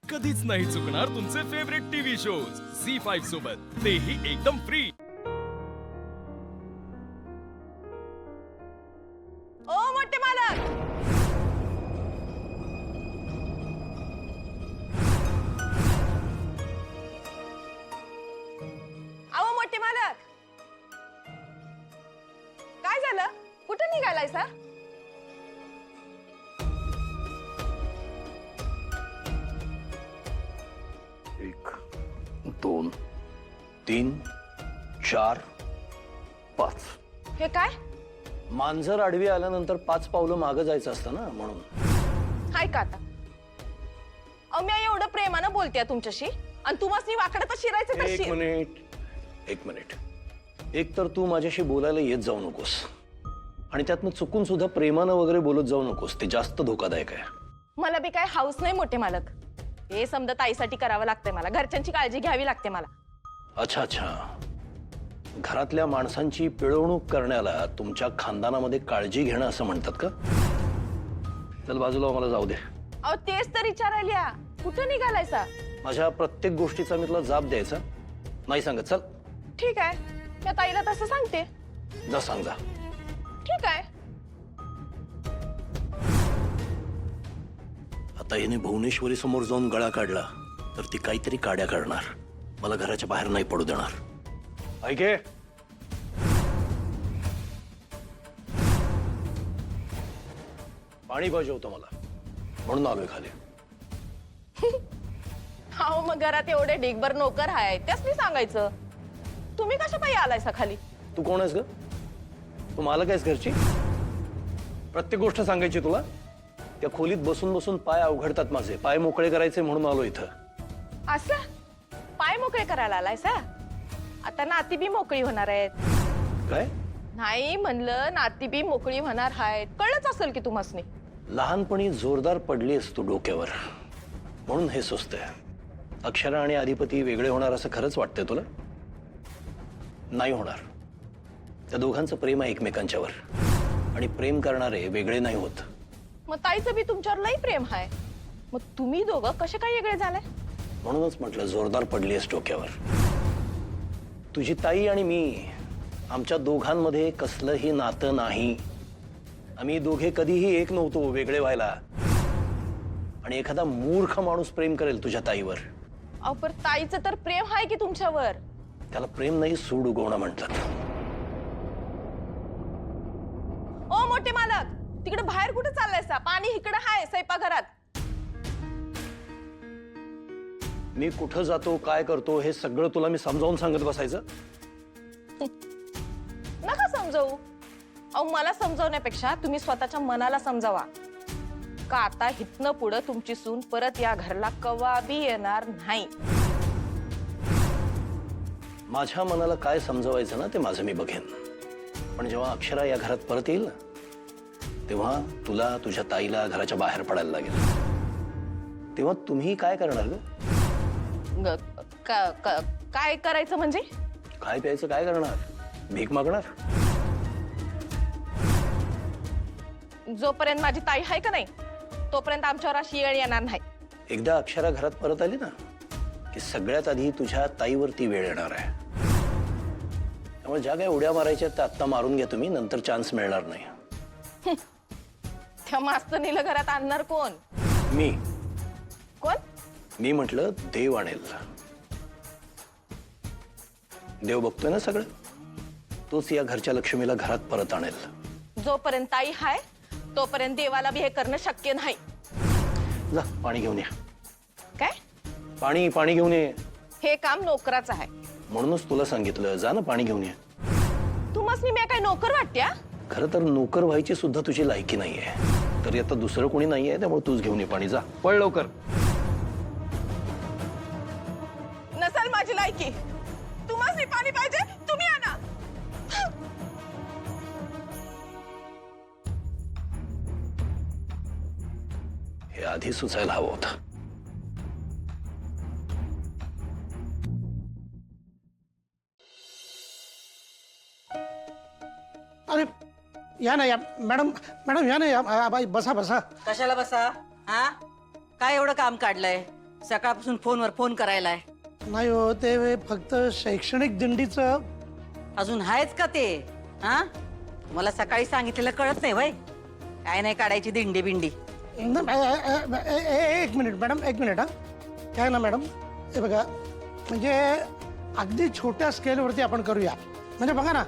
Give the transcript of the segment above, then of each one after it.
कधीच नाही चुकणार तुमचे फेवरेट टीव्ही शोज झी5 सोबत, तेही एकदम फ्री। ओ मोठे मालक, आओ मोठे मालक, काय झालं? कुठे निघालाय सर? एक, दोन, तीन, चार, पाच। हे काय? मांजर आडवी आल्यानंतर 5 पावलं मागं जायचं असतं ना, म्हणून। हाय का आता? अहो मी एवढं प्रेमानं बोलतेय तुमच्याशी आणि तुम्हाला वाकडं तर शिरायचं एक कशी? मिनिट। एक तर तू माझ्याशी बोलायला येत जाऊ नकोस, आणि त्यातनं चुकून सुद्धा प्रेमानं वगैरे बोलत जाऊ नकोस, ते जास्त धोकादायक आहे। मला बी काय हाऊस नाही मोठे मालक, हे समजा ताईसाठी करावं लागतंय, मला घरच्यांची काळजी घ्यावी लागते मला। अच्छा, घरातल्या माणसांची पिळवणूक करण्याला तुमच्या खानदानामध्ये काळजी घेणं असं म्हणतात का? चल बाजूला, मला जाऊ दे। अहो तेच तर विचारायला, कुठं निघालायसा? माझ्या प्रत्येक गोष्टीचा मी तुला जाब द्यायचा नाही सांगत। चल ठीक आहे, मी ताईला तसं सांगते। जा, सांग जा। ठीक आहे। आता हिने भुवनेश्वरी समोर जाऊन गळा काढला तर ती काहीतरी काड्या काढणार, मला घराच्या बाहेर नाही पडू देणार। ऐके, पाणी पाहिजे होतं मला, म्हणून आलोय खाली। अहो मग घरात एवढे ढिगभर नोकर आहे, त्याच मी सांगायचं। तुम्ही कशा पायी आलायसा खाली? तू कोण आहेस ग? तू मालक आहेस घरची? प्रत्येक गोष्ट सांगायची तुला? त्या खोलीत बसून बसून पाय अवघडतात माझे, पाय मोकळे करायचे म्हणून आलो इथं। असं पाय मोकळे करायला आलायसा? आता नाती बी मोकळी होणार आहेत। काय? नाही म्हणलं, नाती बी मोकळी होणार आहेत, कळलंच असेल की तुम्हासनी। लहानपणी जोरदार पडलीस तू डोक्यावर, म्हणून हे सुचतंय। अक्षरा आणि अधिपती वेगळे होणार असं खरंच वाटतंय तुला? नाही होणार। त्या दोघांचं प्रेम आहे एकमेकांच्यावर, आणि प्रेम करणारे वेगळे नाही होत। मग ताईचं बी तुमच्यावर लई प्रेम आहे, मग तुम्ही दोघं कसे काय वेगळे झाले? म्हणूनच म्हटलं जोरदार पडलीस डोक्यावर। तुझी ताई आणि मी, आमच्या दोघांमध्ये कसलंही नातं नाही। आम्ही दोघे कधीही एक नव्हतो वेगळे व्हायला। आणि एखादा मूर्ख माणूस प्रेम करेल तुझ्या ताईवर? अहो पण ताईचं तर प्रेम आहे की तुमच्यावर। त्याला प्रेम नाही, सूड उगवणं म्हणतात। ओ मोठे मालक, तिकडे बाहेर कुठे चाललायसा? पाणी इकडे आहे स्वयंपाकघरात। मी कुठं जातो, काय करतो, हे सगळं तुला मी समजावून सांगत बसायचं? नका समजावू। अहो मला समजावण्यापेक्षा तुम्ही स्वतःच्या मनाला समजावा, का आता हितनं पुढं तुमची सून परत या घरला कवा बी येणार नाही। माझ्या मनाला काय समजवायचं ना, ते माझं मी बघेन। पण जेव्हा अक्षरा या घरात परत येईल ना, तेव्हा तुला तुझ्या ताईला घराच्या बाहेर पडायला लागेल। तेव्हा तुम्ही काय करणार ग? काय करायचं म्हणजे? काय प्यायचं काय करणार? भीक मागणार? जोपर्यंत माझी ताई आहे का नाही, तोपर्यंत आमच्यावर अशी येळ येणार नाही। एकदा अक्षरा घरात परत आली ना, की सगळ्यात आधी तुझ्या ताईवरती वेळ येणार आहे। त्यामुळे ज्या काय उड्या मारायच्या त्या आत्ता मारून घ्या तुम्ही, नंतर चान्स मिळणार नाही। त्या मास्तनीला घरात आणणार कोण? मी कोण? मी म्हटलं देव आणेल। देव बघतोय ना सगळं, तोच या घरच्या लक्ष्मीला घरात परत आणेल। जोपर्यंत ताई आहे तोपर्यंत देवाला बी हे करणं शक्य नाही। जा पाणी घेऊन या। काय? पाणी घेऊन ये। हे काम नोकराचं आहे। म्हणूनच तुला सांगितलं, जा ना पाणी घेऊन ये। तुम्हासनी मी काय नोकर वाटत्या? खरं तर नोकर व्हायची सुद्धा तुझी लायकी नाहीये, तरी आता दुसरं कोणी नाहीये, त्यामुळे तूच घेऊन ये पाणी। जा, पळ लवकर। नसेल माझी लायकी, तुम्हासनी पाणी पाहिजे, तुम्ही आणा। हे आधी सुचायला हवं होतं। अरे या ना, या मॅडम, मॅडम या ना, या बाई, बसा बसा। कशाला बसा? हा, काय एवढं काम काढलंय? सकाळपासून फोनवर फोन करायलाय. नाही हो, ते फक्त शैक्षणिक दिंडीचं. अजून आहेच का ते? हा, मला सकाळी सांगितलेलं कळत नाही वय? काय नाही काढायची दिंडी बिंडी. एक मिनिट मॅडम, एक मिनिट. हा काय ना मॅडम, हे बघा, म्हणजे अगदी छोट्या स्केलवरती आपण करूया. म्हणजे बघा ना,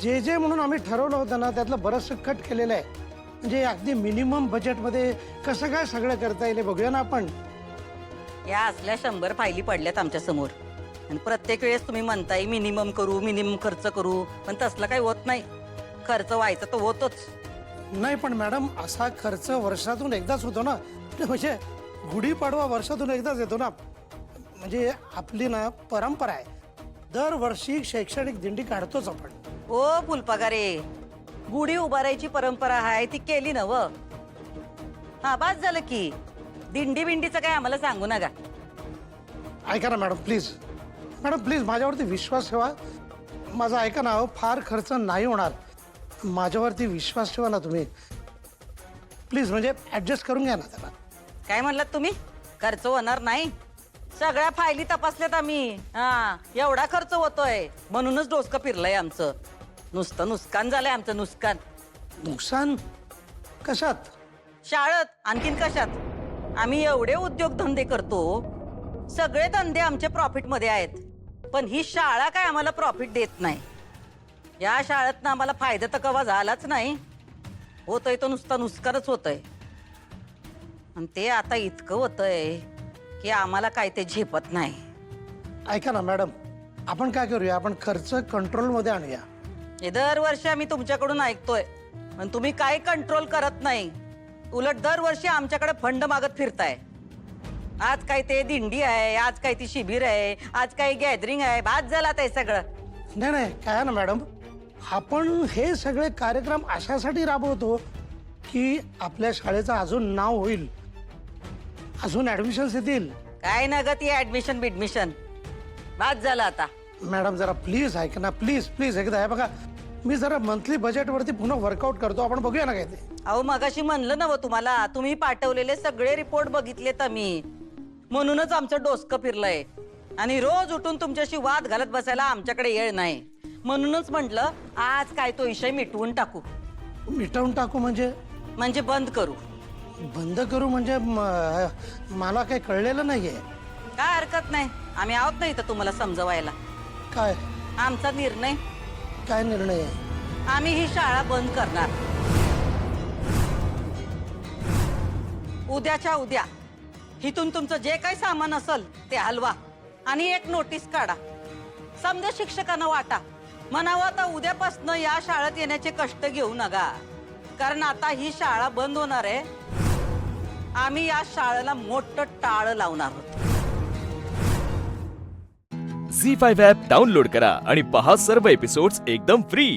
जे म्हणून आम्ही ठरवलं होतं ना, त्यातलं बरंचसं कट केलेलं आहे. म्हणजे अगदी मिनिमम बजेटमध्ये कसं काय सगळं करता येईल बघूया ना आपण. या असल्या 100 फायली पडल्यात आमच्या समोर आणि प्रत्येक वेळेस तुम्ही म्हणताय मिनिमम करू, मिनिमम खर्च करू, पण तसलं काही होत नाही. खर्च व्हायचा तर होतोच. नाही पण मॅडम, असा खर्च वर्षातून एकदाच होतो ना. म्हणजे गुढीपाडवा वर्षातून एकदाच येतो ना. म्हणजे आपली ना परंपरा आहे, दरवर्षी शैक्षणिक दिंडी काढतोच आपण. ओ फुलपगारे, गुढी उभारायची परंपरा आहे ती केली ना व. हा बास झालं की. दिंडी बिंडीचं काय आम्हाला सांगू नका. ऐका ना मॅडम, प्लीज मॅडम, प्लीज माझ्यावरती विश्वास ठेवा. माझा ऐका ना, फार खर्च नाही होणार. माझ्यावरती विश्वास ठेवा ना तुम्ही, प्लीज. म्हणजे ऍडजस्ट करून घ्या ना त्याला. काय म्हणलात तुम्ही? खर्च होणार नाही? सगळ्या फायली तपासल्यात आम्ही. हा, एवढा खर्च होतोय म्हणूनच डोसकं फिरलंय आमचं. नुसतं नुकसान झालंय आमचं, नुकसान. नुकसान कशात? शाळेत, आणखीन कशात? आम्ही एवढे उद्योगधंदे करतो, सगळे धंदे आमचे प्रॉफिट मध्ये आहेत, पण ही शाळा काय आम्हाला प्रॉफिट देत नाही. या शाळेतनं आम्हाला फायदा तर कवा झालाच नाही. होतोय तो नुसता नुकसानच होतंय. आणि ते आता इतकं होतंय की आम्हाला काय ते झेपत नाही. ऐका ना मॅडम, आपण काय करूया, आपण खर्च कंट्रोलमध्ये आणूया. हे दरवर्षी आम्ही तुमच्याकडून ऐकतोय, पण तुम्ही काय कंट्रोल करत नाही. उलट दरवर्षी आमच्याकडे फंड मागत फिरताय. आज काय ते दिंडी आहे, आज काय ती शिबिर आहे, आज काय गॅदरिंग आहे. बाद झाला ते सगळं. नाही नाही, काय ना मॅडम, आपण हे सगळे कार्यक्रम अशासाठी राबवतो की आपल्या शाळेचं अजून नाव होईल, अजून ऍडमिशन्स येतील. काय ना ग ती ऍडमिशन बिडमिशन. बाद झालं आता. मॅडम जरा प्लीज ऐक ना, प्लीज प्लीज एकदा. हे बघा, मी जरा मंथली बजेटवरती पुन्हा वर्कआउट करतो, आपण बघूया ना काय ते. अहो मगाशी म्हणलं ना तुम्हाला, तुम्ही पाठवलेले सगळे रिपोर्ट बघितलेत आम्ही, म्हणूनच आमचं डोसकं फिरलंय. आणि रोज उठून तुमच्याशी वाद घालत बसायला आमच्याकडे येळ नाही. म्हणूनच म्हटलं आज काय तो विषय मिटवून टाकू. मिटवून टाकू म्हणजे? म्हणजे बंद करू. बंद करू म्हणजे मला काही कळलेलं नाहीये. काय हरकत नाही, आम्ही आहोत ना इथं तुम्हाला समजवायला. काय? आमचा निर्णय. काय निर्णय आहे? आम्ही ही शाळा बंद करणार. उद्याच्या उद्या इथून तुमचं जे काही सामान असेल ते हलवा आणि एक नोटीस काढा. समजा शिक्षकांना वाटा, म्हणावं आता उद्यापासून या शाळेत येण्याचे कष्ट घेऊ नका, कारण आता ही शाळा बंद होणार आहे. आम्ही या शाळेला मोठं टाळं लावणार आहोत. झी5 ॲप डाउनलोड करा आणि पहा सर्व एपिसोड्स एकदम फ्री.